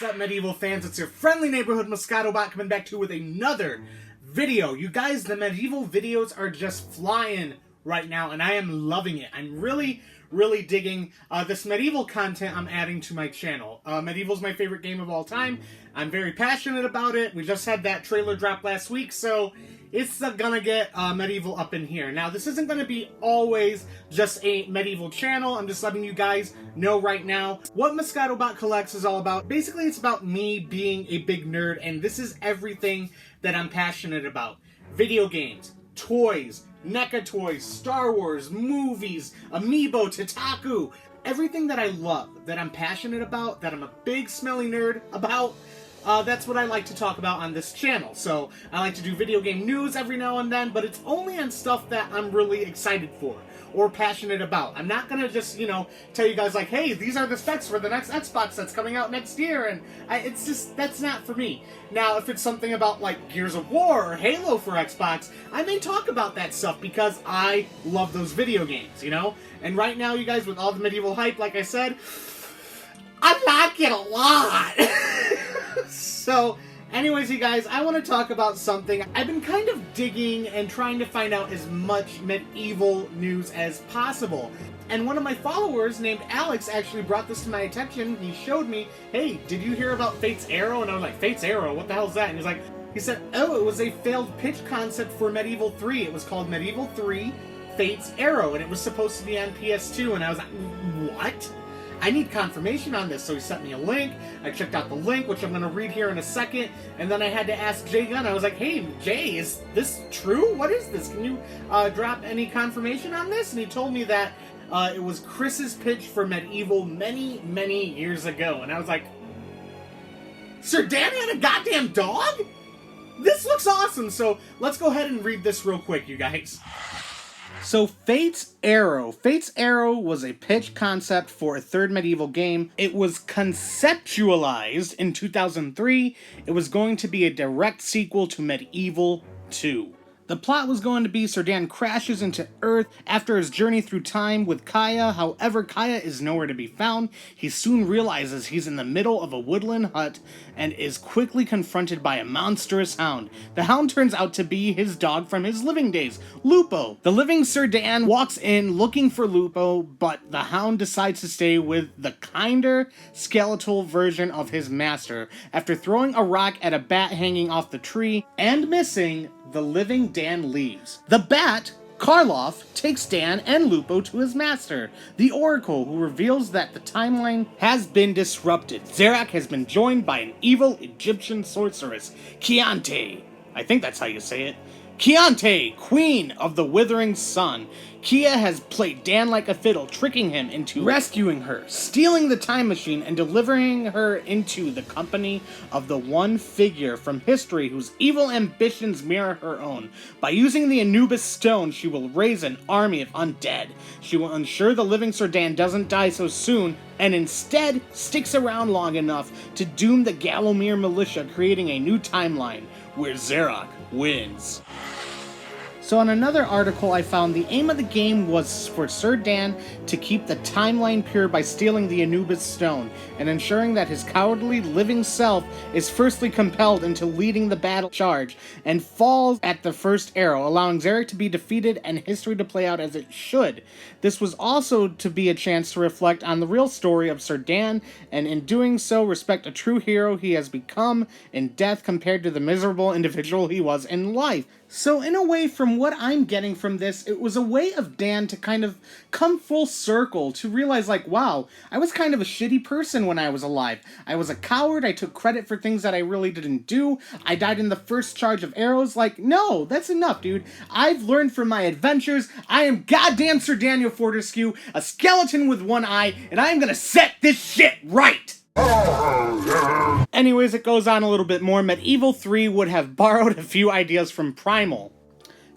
What's up, Medieval fans? It's your friendly neighborhood Moescato bot coming back to you with another video. You guys, the Medieval videos are just flying right now, and I am loving it. I'm really digging this Medieval content I'm adding to my channel. Medieval's my favorite game of all time. I'm very passionate about it. We just had that trailer drop last week, so it's gonna get Medieval up in here. Now, this isn't gonna be always just a Medieval channel. I'm just letting you guys know right now what Moescato Bot Collects is all about. Basically, it's about me being a big nerd, and this is everything that I'm passionate about. Video games, toys, NECA toys, Star Wars, movies, Amiibo, Tataku, everything that I love, that I'm passionate about, that I'm a big smelly nerd about, that's what I like to talk about on this channel. So I like to do video game news every now and then, but it's only on stuff that I'm really excited for or passionate about. I'm not gonna just, tell you guys like, hey, these are the specs for the next Xbox that's coming out next year, and it's just, that's not for me. Now, if it's something about like Gears of War or Halo for Xbox, I may talk about that stuff because I love those video games, And right now, you guys, with all the Medieval hype, like I said, I'm not getting a lot. So, anyways, you guys, I want to talk about something. I've been kind of digging and trying to find out as much Medieval news as possible. And one of my followers named Alex actually brought this to my attention. He showed me, hey, did you hear about Fate's Arrow? And I was like, Fate's Arrow? What the hell is that? And he said, oh, it was a failed pitch concept for Medieval 3. It was called Medieval 3 Fate's Arrow, and it was supposed to be on PS2. And I was like, what? I need confirmation on this. So he sent me a link. I checked out the link, which I'm going to read here in a second. And then I had to ask Jay Gunn. I was like, hey, Jay, is this true? What is this? Can you drop any confirmation on this? And he told me that it was Chris's pitch for Medieval many years ago. And I was like, Sir Dan had a goddamn dog? This looks awesome. So let's go ahead and read this real quick, you guys. So, Fate's Arrow. Fate's Arrow was a pitch concept for a third Medieval game. It was conceptualized in 2003. It was going to be a direct sequel to Medieval 2. The plot was going to be Sir Dan crashes into Earth after his journey through time with Kaya. However, Kaya is nowhere to be found. He soon realizes he's in the middle of a woodland hut and is quickly confronted by a monstrous hound. The hound turns out to be his dog from his living days, Lupo. The living Sir Dan walks in looking for Lupo, but the hound decides to stay with the kinder, skeletal version of his master. After throwing a rock at a bat hanging off the tree and missing, the living Dan leaves. The bat, Karloff, takes Dan and Lupo to his master, the Oracle, who reveals that the timeline has been disrupted. Zerak has been joined by an evil Egyptian sorceress, Chiante. I think that's how you say it. Chiante, Queen of the Withering Sun. Kia has played Dan like a fiddle, tricking him into rescuing her, stealing the time machine, and delivering her into the company of the one figure from history whose evil ambitions mirror her own. By using the Anubis stone, she will raise an army of undead. She will ensure the living Sir Dan doesn't die so soon, and instead sticks around long enough to doom the Gallowmere militia, creating a new timeline where Zerak wins. So in another article I found, the aim of the game was for Sir Dan to keep the timeline pure by stealing the Anubis stone and ensuring that his cowardly living self is firstly compelled into leading the battle charge and falls at the first arrow, allowing Zerak to be defeated and history to play out as it should. This was also to be a chance to reflect on the real story of Sir Dan, and in doing so respect a true hero he has become in death compared to the miserable individual he was in life. So in a way, from what I'm getting from this, it was a way of Dan to kind of come full circle, to realize like, wow, I was kind of a shitty person when I was alive. I was a coward, I took credit for things that I really didn't do, I died in the first charge of arrows. Like, no, that's enough, dude. I've learned from my adventures. I am goddamn Sir Daniel Fortescue, a skeleton with one eye, and I'm gonna set this shit right! Anyways, it goes on a little bit more. Medieval 3 would have borrowed a few ideas from Primal.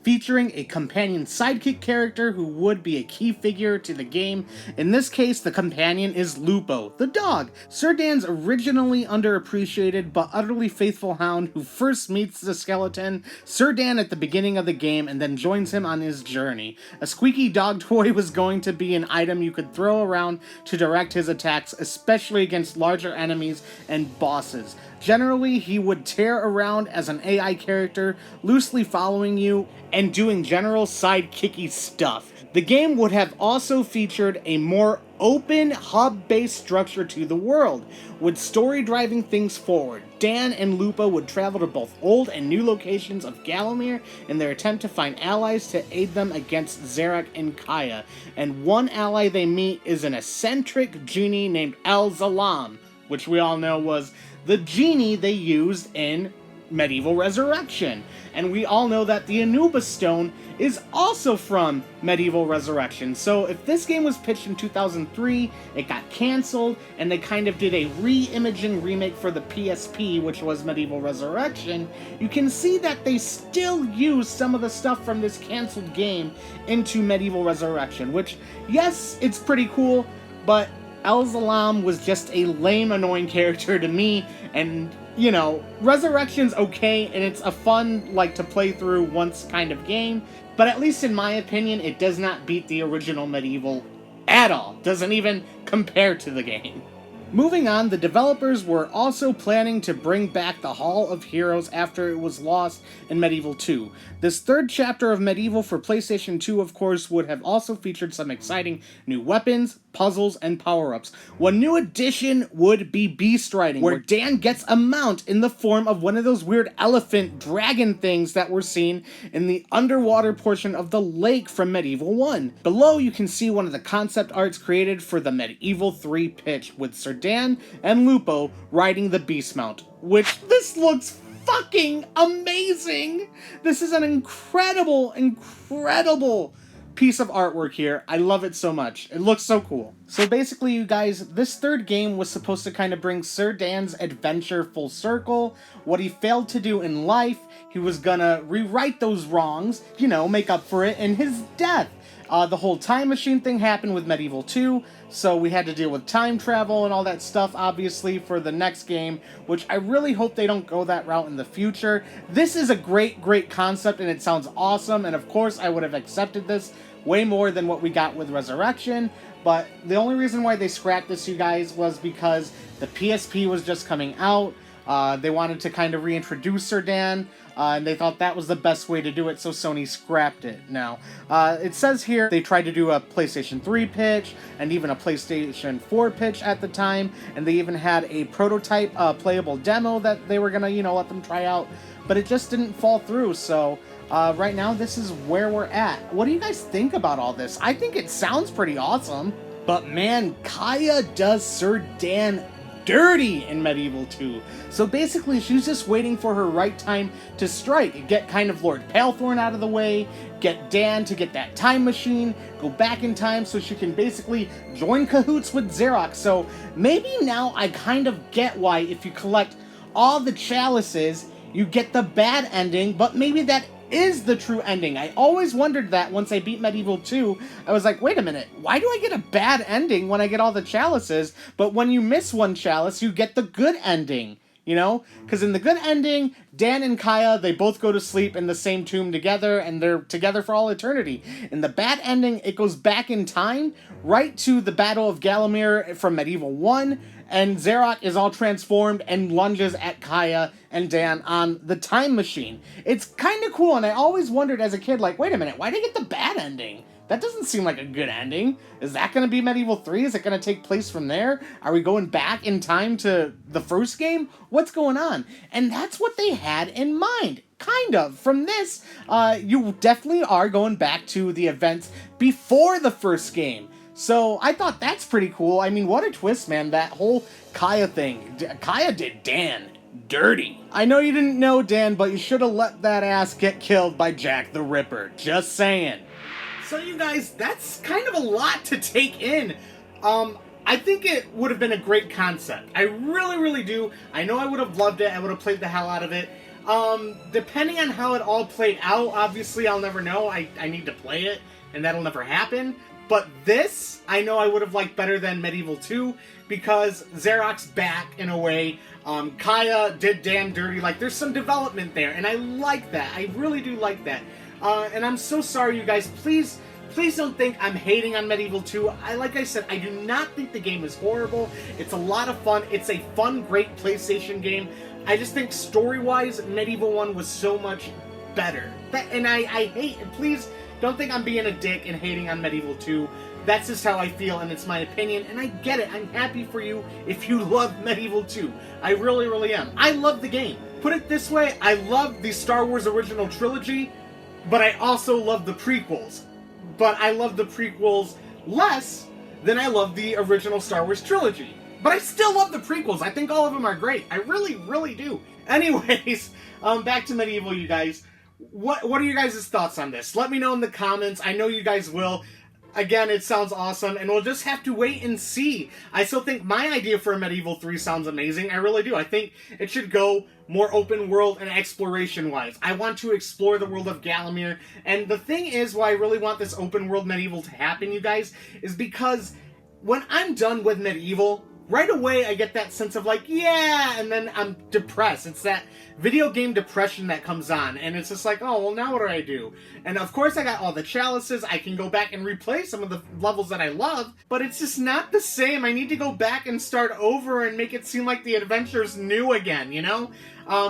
featuring a companion sidekick character who would be a key figure to the game. In this case, the companion is Lupo, the dog, Sir Dan's originally underappreciated but utterly faithful hound who first meets the skeleton, Sir Dan, at the beginning of the game and then joins him on his journey. A squeaky dog toy was going to be an item you could throw around to direct his attacks, especially against larger enemies and bosses. Generally, he would tear around as an AI character, loosely following you and doing general sidekicky stuff. The game would have also featured a more open, hub-based structure to the world, with story driving things forward. Dan and Lupo would travel to both old and new locations of Galamir in their attempt to find allies to aid them against Xerac and Kaya, and one ally they meet is an eccentric genie named El Zalam, which we all know was the genie they used in Medieval Resurrection. And we all know that the Anubis Stone is also from Medieval Resurrection. So if this game was pitched in 2003, it got canceled, and they kind of did a re-imaging remake for the PSP, which was Medieval Resurrection, you can see that they still use some of the stuff from this canceled game into Medieval Resurrection, which, yes, it's pretty cool, but El Zalam was just a lame, annoying character to me, and, you know, Resurrection's okay, and it's a fun, to play through once kind of game, but at least in my opinion, it does not beat the original Medieval at all. Doesn't even compare to the game. Moving on, the developers were also planning to bring back the Hall of Heroes after it was lost in Medieval 2. This third chapter of Medieval for PlayStation 2, of course, would have also featured some exciting new weapons, puzzles, and power-ups. One new addition would be Beast Riding, where Dan gets a mount in the form of one of those weird elephant dragon things that were seen in the underwater portion of the lake from Medieval 1. Below, you can see one of the concept arts created for the Medieval 3 pitch, with Sir Dan and Lupo riding the beast mount, which this looks fucking amazing! This is an incredible piece of artwork here. I love it so much. It looks so cool. So basically, you guys, this third game was supposed to kind of bring Sir Dan's adventure full circle. What he failed to do in life, he was gonna rewrite those wrongs, make up for it in his death. The whole time machine thing happened with Medieval 2, so we had to deal with time travel and all that stuff, obviously, for the next game, which I really hope they don't go that route in the future. This is a great concept, and it sounds awesome, and of course I would have accepted this way more than what we got with Resurrection, but the only reason why they scrapped this, you guys, was because the PSP was just coming out. They wanted to kind of reintroduce Sir Dan, and they thought that was the best way to do it, so Sony scrapped it. Now, it says here they tried to do a PlayStation 3 pitch, and even a PlayStation 4 pitch at the time, and they even had a prototype playable demo that they were gonna, let them try out, but it just didn't fall through, so right now this is where we're at. What do you guys think about all this? I think it sounds pretty awesome, but man, Kaya does Sir Dan dirty in Medieval 2. So basically, she's just waiting for her right time to strike. Get kind of Lord Palethorn out of the way, get Dan to get that time machine, go back in time so she can basically join cahoots with Xerac. So maybe now I kind of get why if you collect all the chalices, you get the bad ending, but maybe that is the true ending. I always wondered that once I beat Medieval 2. I was like, wait a minute, why do I get a bad ending when I get all the chalices, but when you miss one chalice, you get the good ending, Because in the good ending, Dan and Kaya, they both go to sleep in the same tomb together, and they're together for all eternity. In the bad ending, it goes back in time, right to the Battle of Galamir from Medieval 1, and Xerac is all transformed and lunges at Kaya and Dan on the time machine. It's kind of cool, and I always wondered as a kid, wait a minute, why did I get the bad ending? That doesn't seem like a good ending. Is that going to be Medieval 3? Is it going to take place from there? Are we going back in time to the first game? What's going on? And that's what they had in mind. Kind of. From this, you definitely are going back to the events before the first game. So I thought that's pretty cool. I mean, what a twist, man. That whole Kaya thing. Kaya did Dan dirty. I know you didn't know, Dan, but you should have let that ass get killed by Jack the Ripper. Just saying. So you guys, that's kind of a lot to take in. I think it would have been a great concept. I really do. I know I would have loved it. I would have played the hell out of it. Depending on how it all played out, obviously I'll never know. I need to play it, and that'll never happen. But this, I know I would have liked better than Medieval 2, because Zarok's back in a way. Kaya did Dan dirty. Like, there's some development there, and I like that. I really do like that. And I'm so sorry, you guys. Please don't think I'm hating on Medieval 2. Like I said, I do not think the game is horrible. It's a lot of fun. It's a fun, great PlayStation game. I just think story-wise, Medieval 1 was so much better. And I hate, please don't think I'm being a dick and hating on Medieval 2. That's just how I feel, and it's my opinion, and I get it. I'm happy for you if you love Medieval 2. I really, really am. I love the game. Put it this way, I love the Star Wars original trilogy, but I also love the prequels. But I love the prequels less than I love the original Star Wars trilogy. But I still love the prequels. I think all of them are great. I really, really do. Anyways, back to Medieval, you guys. What are your guys' thoughts on this? Let me know in the comments. I know you guys will. Again, it sounds awesome, and we'll just have to wait and see. I still think my idea for a Medieval 3 sounds amazing. I really do. I think it should go more open world and exploration-wise. I want to explore the world of Gallowmere, and the thing is why I really want this open world Medieval to happen, you guys, is because when I'm done with Medieval, right away I get that sense of like, yeah, and then I'm depressed. It's that video game depression that comes on, and it's just like, oh, well, now what do I do? And of course I got all the chalices. I can go back and replay some of the levels that I love, but it's just not the same. I need to go back and start over and make it seem like the adventure's new again, you know?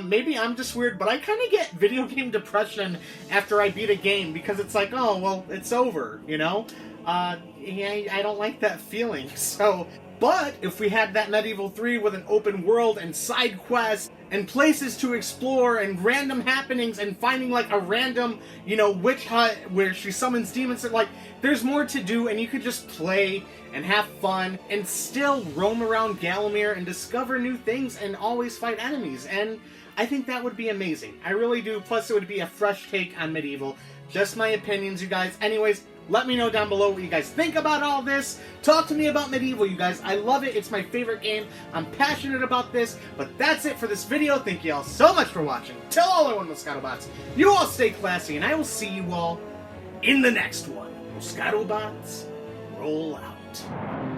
Maybe I'm just weird, but I kind of get video game depression after I beat a game, because it's like, oh, well, it's over, you know? Yeah, I don't like that feeling, so... But if we had that Medieval 3 with an open world and side quests and places to explore and random happenings and finding like a random, you know, witch hut where she summons demons, and like there's more to do, and you could just play and have fun and still roam around Gallowmere and discover new things and always fight enemies. And I think that would be amazing. I really do. Plus it would be a fresh take on Medieval. Just my opinions, you guys. Anyways, let me know down below what you guys think about all this. Talk to me about Medieval, you guys. I love it. It's my favorite game. I'm passionate about this. But that's it for this video. Thank you all so much for watching. Tell all our Moescato bots, you all stay classy, and I will see you all in the next one. Moescato bots, roll out.